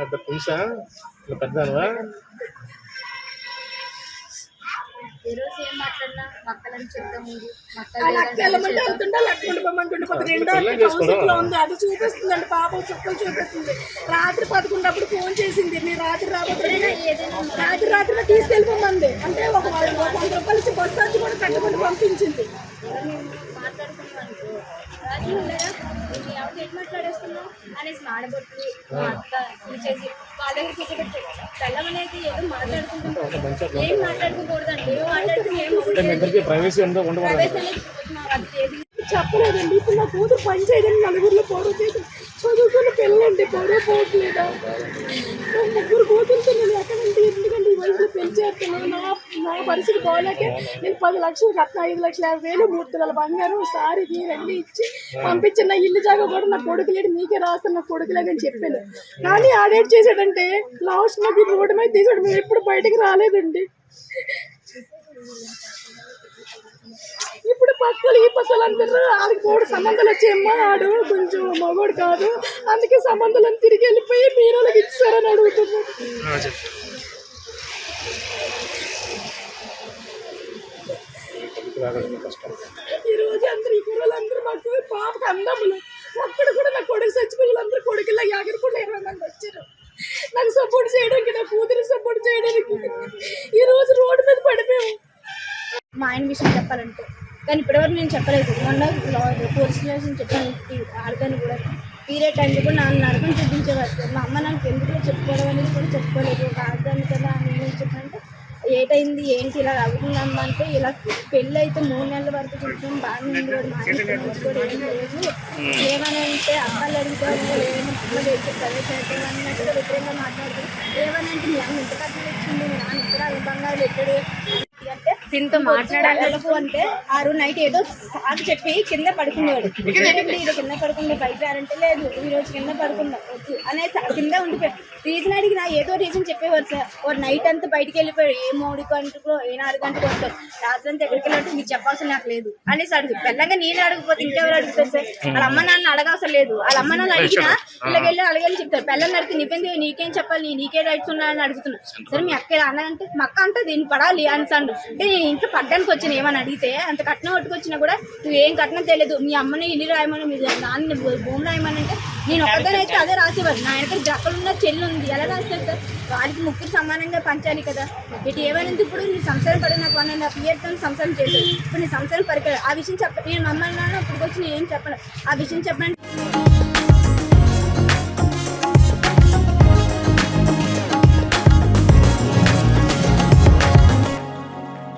పెద్ద పులుసా పెద్దవా? ఈరోజు ఏం మాట్లాడినా మక్కలని చెప్తాము. అది చూపిస్తుందండి పాపం చుక్కలు చూపిస్తుంది. రాత్రి 11 ఫోన్ చేసింది, మీరు రాత్రి రాబోతున్నా రాత్రి తీసుకెళ్ళిపోమంది. అంటే ఒక 100 రూపాయలు ఇచ్చి బస్సు వచ్చి కూడా కట్టుబడి పంపించింది. మాట్లాడేస్తున్నావు అనేసి మాడబొట్టు అత్త చేసి వాళ్ళ దగ్గర కూర్చోబెట్టి తెల్లమనేది ఏదో మాట్లాడుకుంటున్నాం. ఏం మాట్లాడుకోకూడదండి, ఏం మాట్లాడుకుంటే చెప్పలేదండి. ఇప్పుడు నా కూతురు పని చేయడానికి నలుగురిలో పొడవు చేసి చదువుకున్న పిల్లలండి పొడవు పోవట్లేదా? 3 కూతురుతో నేను ఎక్కడంటే ఎందుకంటే ఈ వయసులో పెళ్లి చేస్తున్నాను. నా పరిస్థితి పోలేకే నేను 10 లక్షలు కట్టిన, 5,50,000 3 తులాల బంగారం సారీకి 2 ఇచ్చి పంపించిన. ఇల్లు జాగా కూడా నా కొడుకులేడు, మీకే రాస్తున్న కొడుకులేదని చెప్పాను. కానీ ఆడేట్ చేశాడంటే లాస్ట్ నాకు రోడ్డు మీద తీసాడు. మేము ఎప్పుడు బయటకు రాలేదండి. ఇప్పుడు పక్కలు ఈ పక్కలు అందరూ ఆడికి 3 సంబంధాలు వచ్చాయమ్మా, ఆడు కొంచెం మగోడు కాదు, అందుకే సంబంధాలను తిరిగి వెళ్ళిపోయి మీరు వాళ్ళకి ఇచ్చారని అడుగుతున్నాను. ఈరోజు అందరూ ఈ కుర్రలందరూ మాకు పాపకు అందములు. ఒక్కడు కూడా నా కొడుకు చచ్చిపోయి వీళ్ళందరూ కొడుకులా 20 మంది వచ్చారు నాకు సపోర్ట్ చేయడానికి, నా కూతురు సపోర్ట్ చేయడానికి. ఈరోజు రోడ్డు మీద పడిపోయాము. మా ఆయన విషయం చెప్పాలంటే కానీ ఇప్పటివరకు నేను చెప్పలేదు. మొన్న పోలీస్ స్టేషన్ చెప్పాను, ఆడదాన్ని కూడా పీరియడ్ టైంలో కూడా నాన్న నరకం చూపించేవారు. మా అమ్మ నాకు ఎందుకు చెప్పుకోవడం అనేది కూడా చెప్పుకోలేదు. ఒక ఆడదాన్ని కదా నేను చెప్పానంటే ఏటైంది ఏంటి ఇలా అవుతుందమ్మా అంటే, ఇలా పెళ్ళి అయితే 3 నెలల వరకు చూసాం బాగానే ఉంది. కూడా మా ఆయన కూడా ఏం లేదు, ఏమని అంటే అబ్బాయిలు అడుగుతారు ఏమైనా పిల్లలు అయితే ప్రవేశం అన్నట్టుగా వ్యతిరేకంగా మాట్లాడుతారు. ఏమని అంటే మీ అమ్మ ఇంత ఖర్చులు ఇచ్చింది, మీ నాన్న ఇక్కడ బంగారు పెట్టాడు అంటే దీంతో మాట్లాడాలకు అంటే ఆ రోజు నైట్ ఏదో సాగు చెప్పి కింద పడుకునేవాడు. ఇది కింద పడుకుంటే బయట అంటే లేదు, ఈ రోజు కింద పడుకుందాం వచ్చు అనేది కింద ఉండిపోయాడు. రీజన్ అడిగినా ఏదో రీజన్ చెప్పేవారు సార్. వాడు నైట్ అంతా బయటకు వెళ్ళిపోయాడు. ఏ 3 గంటకు ఏ 4 గంటకు వస్తారు, రాత్రి అంతా ఎక్కడికి వెళ్ళినట్టు మీకు చెప్పాల్సిన నాకు లేదు అనేసి అడుగు. పెళ్ళంగా నేను అడగకపోతే ఇంకెవరు అడుగుతారు సార్? వాళ్ళ అమ్మ నాన్న అడగవసరం లేదు. వాళ్ళ అమ్మ నాన్న అడిగినా ఇలాగెళ్ళి అడగని చెప్తారు. పెళ్ళని అడిగితే నిబంధన నీకేం చెప్పాలి, నీకే రైట్స్ ఉన్నాయని అడుగుతున్నాను. సరే మీ అక్క అన్న అంటే మా అక్క అంటే దీన్ని పడాలి అని అండు. అంటే నేను ఇంట్లో పడ్డానికి వచ్చిన ఏమని అడిగితే అంత కట్నం పట్టుకొచ్చినా కూడా నువ్వేం కట్నం తెలియదు, మీ అమ్మని ఇల్లు రాయమని మీ నాన్న భూమి రాయమని అంటే నేను ఒక్కదానైతే అదే రాసేవారు. నా వెనక జక్కలున్న చెల్లి ఉంది, ఎలా రాస్తారు సార్? వాళ్ళకి 3 సమానంగా పంచాలి కదా. ఇటు ఏమైనా ఇప్పుడు నీ సంసారం పడి నాకు 1.5 years సంసారం చేశాను. ఇప్పుడు నీ సంసారం పరికరాలు ఆ విషయం నేను మమ్మల్ని నాన్న ఇప్పటికి వచ్చి నేను ఏం చెప్పను. ఆ విషయం చెప్పండి.